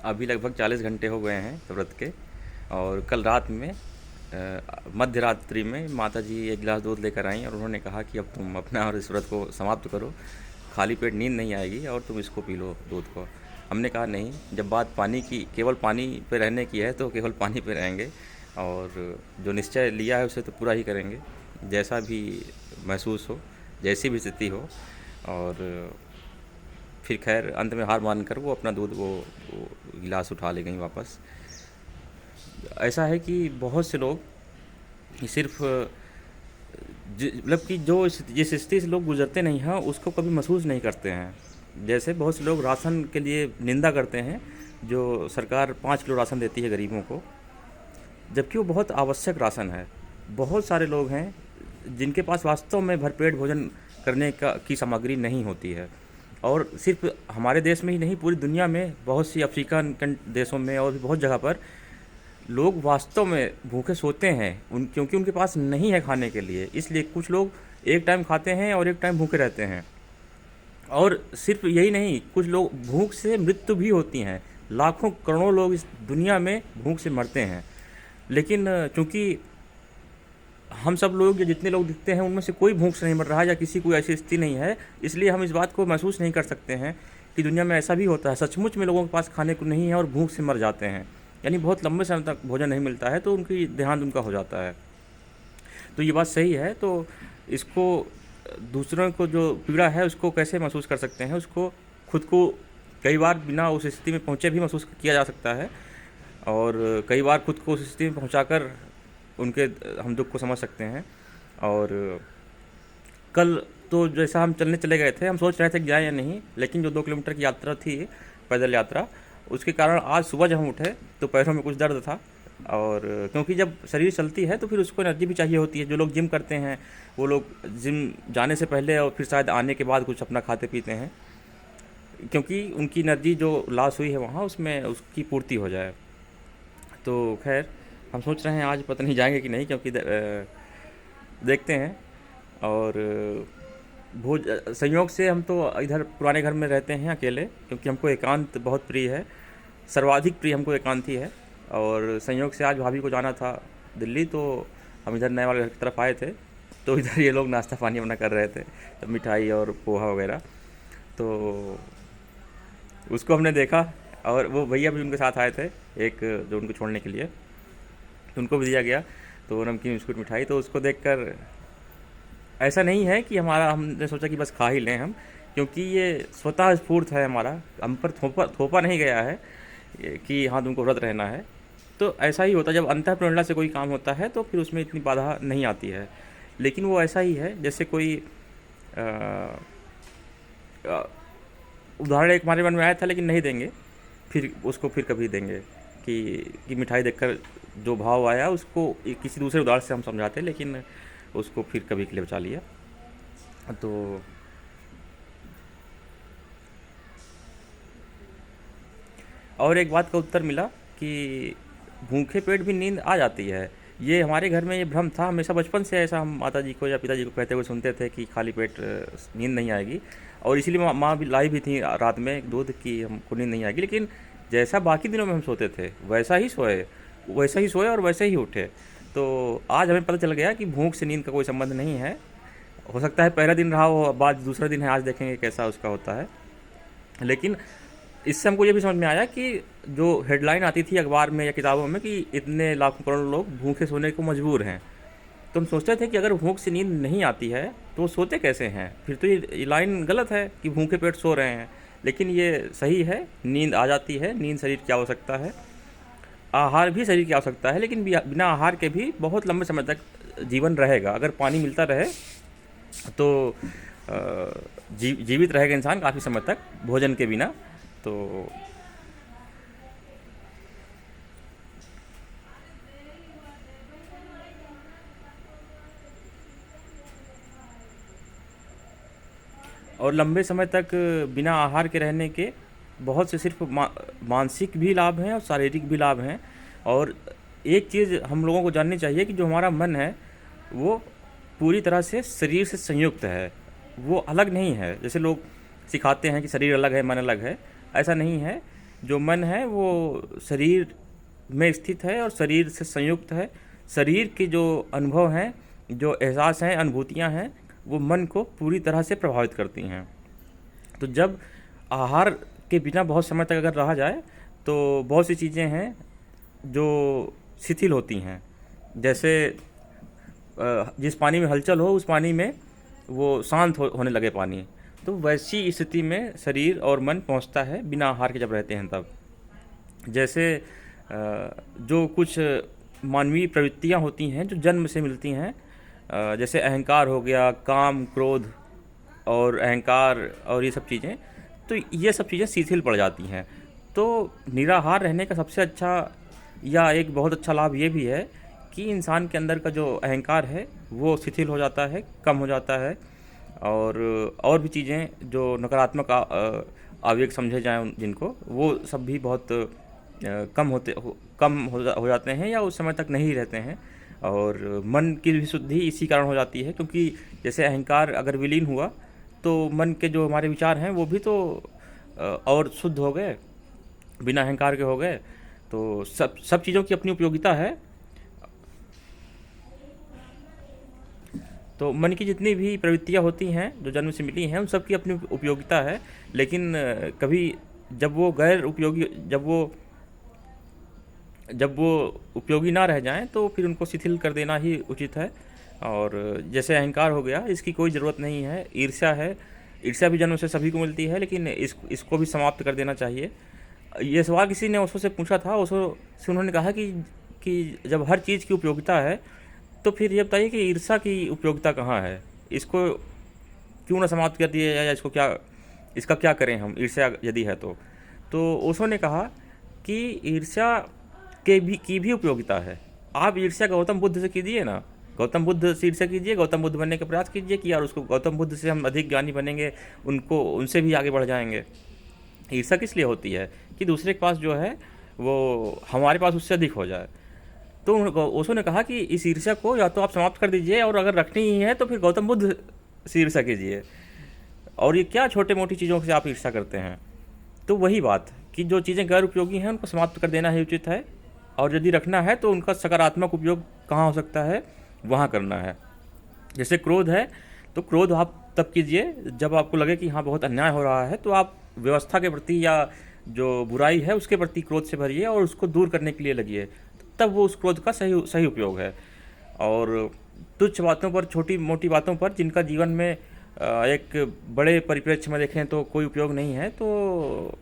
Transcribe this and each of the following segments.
अभी लगभग 40 घंटे हो गए हैं व्रत के। और कल रात में मध्य रात्रि में माता जी एक गिलास दूध लेकर आईं और उन्होंने कहा कि अब तुम अपना और इस व्रत को समाप्त करो, खाली पेट नींद नहीं आएगी और तुम इसको पी लो दूध को। हमने कहा नहीं, जब बात पानी की, केवल पानी पे रहने की है तो केवल पानी पे रहेंगे, और जो निश्चय लिया है उसे तो पूरा ही करेंगे, जैसा भी महसूस हो, जैसी भी स्थिति हो। और फिर खैर अंत में हार मानकर वो अपना दूध वो गिलास उठा ले गई वापस। ऐसा है कि बहुत से लोग सिर्फ मतलब कि जो जिस स्थिति से लोग गुजरते नहीं हैं उसको कभी महसूस नहीं करते हैं। जैसे बहुत से लोग राशन के लिए निंदा करते हैं, जो सरकार 5 किलो राशन देती है गरीबों को, जबकि वो बहुत आवश्यक राशन है। बहुत सारे लोग हैं जिनके पास वास्तव में भरपेट भोजन करने की सामग्री नहीं होती है। और सिर्फ हमारे देश में ही नहीं, पूरी दुनिया में बहुत सी अफ्रीकन देशों में और भी बहुत जगह पर लोग वास्तव में भूखे सोते हैं क्योंकि उनके पास नहीं है खाने के लिए। इसलिए कुछ लोग एक टाइम खाते हैं और एक टाइम भूखे रहते हैं। और सिर्फ यही नहीं, कुछ लोग भूख से मृत्यु भी होती हैं। लाखों करोड़ों लोग इस दुनिया में भूख से मरते हैं। लेकिन चूंकि हम सब लोग, या जितने लोग दिखते हैं उनमें से कोई भूख से नहीं मर रहा है, या किसी कोई ऐसी स्थिति नहीं है, इसलिए हम इस बात को महसूस नहीं कर सकते हैं कि दुनिया में ऐसा भी होता है। सचमुच में लोगों के पास खाने को नहीं है और भूख से मर जाते हैं, यानी बहुत लंबे समय तक भोजन नहीं मिलता है तो उनकी देहांत उनका हो जाता है। तो ये बात सही है। तो इसको दूसरों को जो पीड़ा है उसको कैसे महसूस कर सकते हैं, उसको खुद को कई बार बिना उस स्थिति में पहुँचे भी महसूस किया जा सकता है, और कई बार खुद को उस स्थिति में पहुँचाकर उनके हम दुख को समझ सकते हैं। और कल तो जैसा हम चलने चले गए थे, हम सोच रहे थे कि जाएँ या नहीं, लेकिन जो 2 किलोमीटर की यात्रा थी, पैदल यात्रा, उसके कारण आज सुबह जब हम उठे तो पैरों में कुछ दर्द था। और क्योंकि जब शरीर चलती है तो फिर उसको एनर्जी भी चाहिए होती है। जो लोग जिम करते हैं वो लोग जिम जाने से पहले और फिर शायद आने के बाद कुछ अपना खाते पीते हैं, क्योंकि उनकी एनर्जी जो लॉस हुई है वहाँ उसमें उसकी पूर्ति हो जाए। तो खैर हम सोच रहे हैं आज पता नहीं जाएंगे कि नहीं, क्योंकि देखते हैं। और भोज संयोग से हम तो इधर पुराने घर में रहते हैं अकेले, क्योंकि हमको एकांत बहुत प्रिय है, सर्वाधिक प्रिय हमको एकांत ही है। और संयोग से आज भाभी को जाना था दिल्ली, तो हम इधर नए वाले घर की तरफ आए थे, तो इधर ये लोग नाश्ता पानी अपना कर रहे थे, तो मिठाई और पोहा वगैरह, तो उसको हमने देखा। और वो भैया भी उनके साथ आए थे, एक जो उनको छोड़ने के लिए, तो उनको भी दिया गया, तो नमकीन बिस्कुट मिठाई। तो उसको देखकर ऐसा नहीं है कि हमने सोचा कि बस खा ही लें हम, क्योंकि ये स्वतः स्फूर्त है हमारा, हम पर थोपा नहीं गया है कि हाँ तुमको व्रत रहना है। तो ऐसा ही होता है, जब अंतःप्रेरणा से कोई काम होता है तो फिर उसमें इतनी बाधा नहीं आती है। लेकिन वो ऐसा ही है जैसे कोई उदाहरण एक हमारे मन में आया था, लेकिन नहीं देंगे, फिर उसको फिर कभी देंगे कि मिठाई देखकर जो भाव आया उसको किसी दूसरे उदाहरण से हम समझाते, लेकिन उसको फिर कभी के लिए बचा लिया। तो और एक बात का उत्तर मिला कि भूखे पेट भी नींद आ जाती है। ये हमारे घर में ये भ्रम था हमेशा, बचपन से ऐसा हम माता जी को या पिताजी को कहते हुए सुनते थे कि खाली पेट नींद नहीं आएगी, और इसीलिए माँ भी लाई भी थी रात में दूध की हमको नींद नहीं आएगी। लेकिन जैसा बाकी दिनों में हम सोते थे वैसा ही सोए और वैसे ही उठे। तो आज हमें पता चल गया कि भूख से नींद का कोई संबंध नहीं है। हो सकता है पहला दिन रहा हो, बाद दूसरा दिन है, आज देखेंगे कैसा उसका होता है। लेकिन इससे हमको ये भी समझ में आया कि जो हेडलाइन आती थी अखबार में या किताबों में कि इतने लाखों करोड़ लोग भूखे सोने को मजबूर हैं, तो हम सोचते थे कि अगर भूख से नींद नहीं आती है तो वो सोते कैसे हैं, फिर तो ये लाइन गलत है कि भूखे पेट सो रहे हैं। लेकिन ये सही है, नींद आ जाती है, नींद शरीर की आवश्यकता है, आहार भी शरीर की आवश्यकता है, लेकिन बिना आहार के भी बहुत लंबे समय तक जीवन रहेगा। अगर पानी मिलता रहे तो जीवित रहेगा इंसान काफ़ी समय तक, भोजन के बिना। तो और लंबे समय तक बिना आहार के रहने के बहुत से सिर्फ मानसिक भी लाभ हैं और शारीरिक भी लाभ हैं। और एक चीज़ हम लोगों को जाननी चाहिए कि जो हमारा मन है वो पूरी तरह से शरीर से संयुक्त है, वो अलग नहीं है। जैसे लोग सिखाते हैं कि शरीर अलग है मन अलग है, ऐसा नहीं है। जो मन है वो शरीर में स्थित है और शरीर से संयुक्त है। शरीर के जो अनुभव हैं, जो एहसास हैं, अनुभूतियाँ हैं, वो मन को पूरी तरह से प्रभावित करती हैं। तो जब आहार के बिना बहुत समय तक अगर रहा जाए तो बहुत सी चीज़ें हैं जो शिथिल होती हैं। जैसे जिस पानी में हलचल हो उस पानी में वो शांत होने लगे पानी, तो वैसी स्थिति में शरीर और मन पहुंचता है बिना आहार के जब रहते हैं तब। जैसे जो कुछ मानवीय प्रवृत्तियां होती हैं जो जन्म से मिलती हैं, जैसे अहंकार हो गया, काम, क्रोध और अहंकार और ये सब चीज़ें, तो ये सब चीज़ें शिथिल पड़ जाती हैं। तो निराहार रहने का सबसे अच्छा या एक बहुत अच्छा लाभ ये भी है कि इंसान के अंदर का जो अहंकार है वो शिथिल हो जाता है, कम हो जाता है। और भी चीज़ें जो नकारात्मक आवेग समझे जाएं जिनको, वो सब भी बहुत कम हो जाते हैं या उस समय तक नहीं रहते हैं। और मन की भी शुद्धि इसी कारण हो जाती है, क्योंकि जैसे अहंकार अगर विलीन हुआ तो मन के जो हमारे विचार हैं वो भी तो और शुद्ध हो गए, बिना अहंकार के हो गए। तो सब चीज़ों की अपनी उपयोगिता है। तो मन की जितनी भी प्रवृत्तियाँ होती हैं जो जन्म से मिली हैं, उन सब की अपनी उपयोगिता है। लेकिन कभी जब वो गैर उपयोगी जब वो उपयोगी ना रह जाएं तो फिर उनको शिथिल कर देना ही उचित है। और जैसे अहंकार हो गया, इसकी कोई ज़रूरत नहीं है। ईर्ष्या है, ईर्ष्या भी जन्म से सभी को मिलती है, लेकिन इसको भी समाप्त कर देना चाहिए। ये सवाल किसी ने ओशो से पूछा था। ओशो से उन्होंने कहा कि जब हर चीज़ की उपयोगिता है तो फिर ये बताइए कि ईर्ष्या की उपयोगिता कहाँ है? इसको क्यों ना समाप्त कर दिया जाए, या इसका क्या करें हम, ईर्ष्या यदि है तो ओशो ने कहा कि ईर्ष्या की भी उपयोगिता है। आप ईर्ष्या गौतम बुद्ध से कीजिए ना, गौतम बुद्ध से ईर्ष्या कीजिए, गौतम बुद्ध बनने का प्रयास कीजिए कि यार उसको गौतम बुद्ध से हम अधिक ज्ञानी बनेंगे, उनसे भी आगे बढ़ जाएंगे। ईर्ष्या किस लिए होती है? कि दूसरे के पास जो है वो हमारे पास उससे अधिक हो जाए। तो ओशो ने कहा कि इस ईर्ष्या को या तो आप समाप्त कर दीजिए, और अगर रखनी ही है तो फिर गौतम बुद्ध से ईर्ष्या कीजिए। और ये क्या छोटे मोटी चीज़ों से आप ईर्ष्या करते हैं? तो वही बात कि जो चीज़ें गैर उपयोगी हैं उनको समाप्त कर देना ही उचित है, और यदि रखना है तो उनका सकारात्मक उपयोग कहाँ हो सकता है, वहाँ करना है। जैसे क्रोध है, तो क्रोध आप तब कीजिए जब आपको लगे कि हाँ बहुत अन्याय हो रहा है, तो आप व्यवस्था के प्रति या जो बुराई है उसके प्रति क्रोध से भरिए और उसको दूर करने के लिए लगिए, तब वो उस क्रोध का सही उपयोग है। और तुच्छ बातों पर, छोटी मोटी बातों पर, जिनका जीवन में एक बड़े परिप्रेक्ष्य में देखें तो कोई उपयोग नहीं है, तो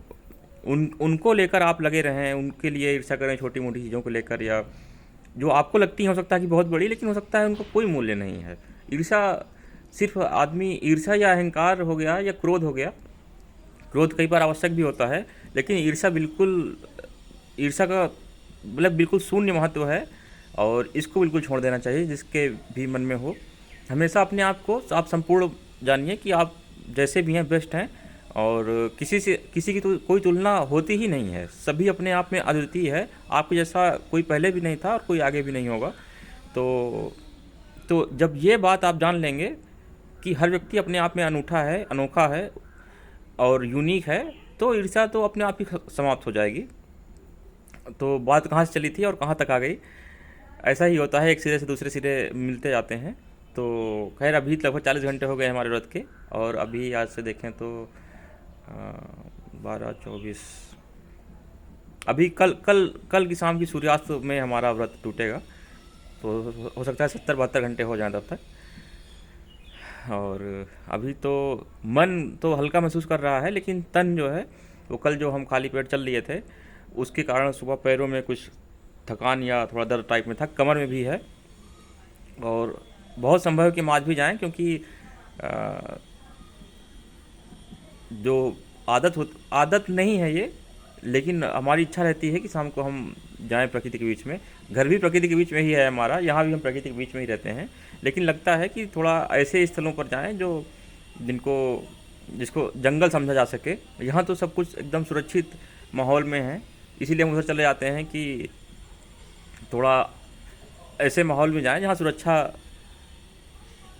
उनको लेकर आप लगे रहें, उनके लिए ईर्ष्या करें छोटी मोटी चीज़ों को लेकर, या जो आपको लगती है हो सकता है कि बहुत बड़ी, लेकिन हो सकता है उनको कोई मूल्य नहीं है। ईर्ष्या सिर्फ ईर्ष्या या अहंकार हो गया या क्रोध हो गया, क्रोध कई बार आवश्यक भी होता है, लेकिन ईर्ष्या का मतलब बिल्कुल शून्य महत्व है, और इसको बिल्कुल छोड़ देना चाहिए जिसके भी मन में हो। हमेशा अपने आप को आप संपूर्ण जानिए कि आप जैसे भी हैं बेस्ट हैं, और किसी की तो कोई तुलना होती ही नहीं है। सभी अपने आप में अद्वितीय है, आपके जैसा कोई पहले भी नहीं था और कोई आगे भी नहीं होगा। तो जब ये बात आप जान लेंगे कि हर व्यक्ति अपने आप में अनूठा है, अनोखा है और यूनिक है, तो ईर्ष्या तो अपने आप ही समाप्त हो जाएगी। तो बात कहाँ से चली थी और कहाँ तक आ गई? ऐसा ही होता है, एक सिरे से दूसरे सिरे मिलते जाते हैं। तो खैर, अभी लगभग 40 घंटे हो गए हमारे व्रत के, और अभी आज से देखें तो 12-24, अभी कल की शाम की सूर्यास्त में हमारा व्रत टूटेगा। तो हो सकता है 70-72 घंटे हो जाएं तब तक। और अभी तो मन तो हल्का महसूस कर रहा है, लेकिन तन जो है वो कल जो हम खाली पेट चल लिए थे उसके कारण सुबह पैरों में कुछ थकान या थोड़ा दर्द टाइप में था, कमर में भी है। और बहुत संभव है कि हम आज भी जाएं, क्योंकि जो आदत नहीं है ये, लेकिन हमारी इच्छा रहती है कि शाम को हम जाएं प्रकृति के बीच में। घर भी प्रकृति के बीच में ही है हमारा, यहाँ भी हम प्रकृति के बीच में ही रहते हैं, लेकिन लगता है कि थोड़ा ऐसे स्थलों पर जाएं जिसको जंगल समझा जा सके। यहाँ तो सब कुछ एकदम सुरक्षित माहौल में है, इसीलिए हम उधर चले जाते हैं कि थोड़ा ऐसे माहौल में जाएं जहाँ सुरक्षा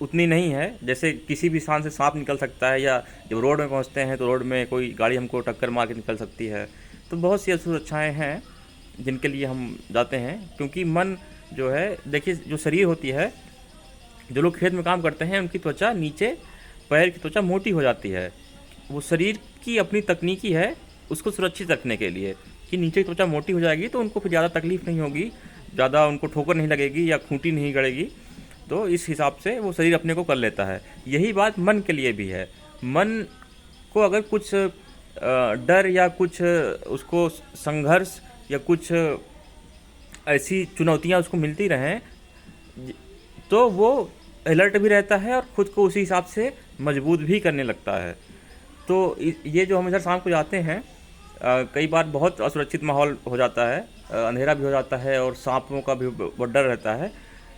उतनी नहीं है। जैसे किसी भी स्थान से सांप निकल सकता है, या जब रोड में पहुंचते हैं तो रोड में कोई गाड़ी हमको टक्कर मार के निकल सकती है। तो बहुत सी सुरक्षाएँ हैं जिनके लिए हम जाते हैं, क्योंकि मन जो है, देखिए जो शरीर होती है, जो लोग खेत में काम करते हैं उनकी त्वचा नीचे, पैर की त्वचा मोटी हो जाती है। वो शरीर की अपनी तकनीकी है उसको सुरक्षित रखने के लिए, कि नीचे की त्वचा मोटी हो जाएगी तो उनको फिर ज़्यादा तकलीफ़ नहीं होगी, ज़्यादा उनको ठोकर नहीं लगेगी या खूंटी नहीं गड़ेगी। तो इस हिसाब से वो शरीर अपने को कर लेता है। यही बात मन के लिए भी है। मन को अगर कुछ डर या कुछ उसको संघर्ष या कुछ ऐसी चुनौतियाँ उसको मिलती रहें, तो वो अलर्ट भी रहता है और ख़ुद को उसी हिसाब से मजबूत भी करने लगता है। तो ये जो हम इधर शाम को जाते हैं, कई बार बहुत असुरक्षित माहौल हो जाता है, अंधेरा भी हो जाता है और सांपों का भी बहुत डर रहता है,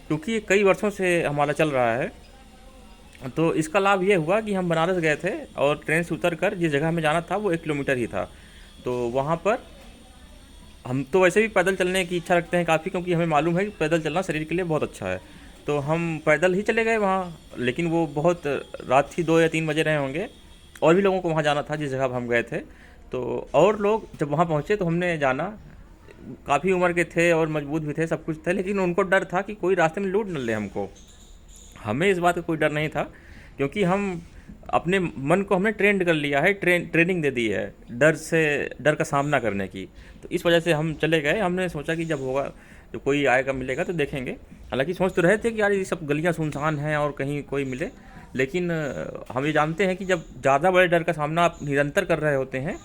क्योंकि ये कई वर्षों से हमारा चल रहा है। तो इसका लाभ ये हुआ कि हम बनारस गए थे और ट्रेन से उतर कर जिस जगह हमें जाना था वो 1 किलोमीटर ही था। तो वहाँ पर हम तो वैसे भी पैदल चलने की इच्छा रखते हैं काफ़ी, क्योंकि हमें मालूम है कि पैदल चलना शरीर के लिए बहुत अच्छा है। तो हम पैदल ही चले गए वहाँ, लेकिन वो बहुत रात थी, 2 या 3 बजे रहे होंगे। और भी लोगों को वहाँ जाना था जिस जगह हम गए थे। तो और लोग जब वहाँ पहुँचे तो हमने जाना, काफ़ी उम्र के थे और मजबूत भी थे, सब कुछ थे, लेकिन उनको डर था कि कोई रास्ते में लूट न ले हमको। हमें इस बात का कोई डर नहीं था, क्योंकि हम अपने मन को हमने ट्रेंड कर लिया है, ट्रेनिंग दे दी है डर का सामना करने की। तो इस वजह से हम चले गए। हमने सोचा कि जब होगा, जो कोई आएगा मिलेगा तो देखेंगे। हालांकि सोच तो रहे थे कि यार ये सब गलियां सुनसान हैं और कहीं कोई मिले, लेकिन हम ये जानते हैं कि जब ज़्यादा बड़े डर का सामना आप निरंतर कर रहे होते हैं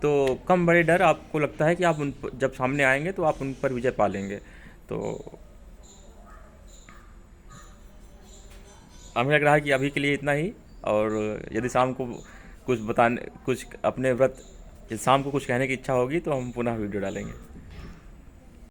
तो कम बड़े डर आपको लगता है कि आप जब सामने आएंगे तो आप उन पर विजय पा लेंगे। तो हमें लग रहा है कि अभी के लिए इतना ही। और यदि शाम को कुछ अपने व्रत, शाम को कुछ कहने की इच्छा होगी तो हम पुनः वीडियो डालेंगे।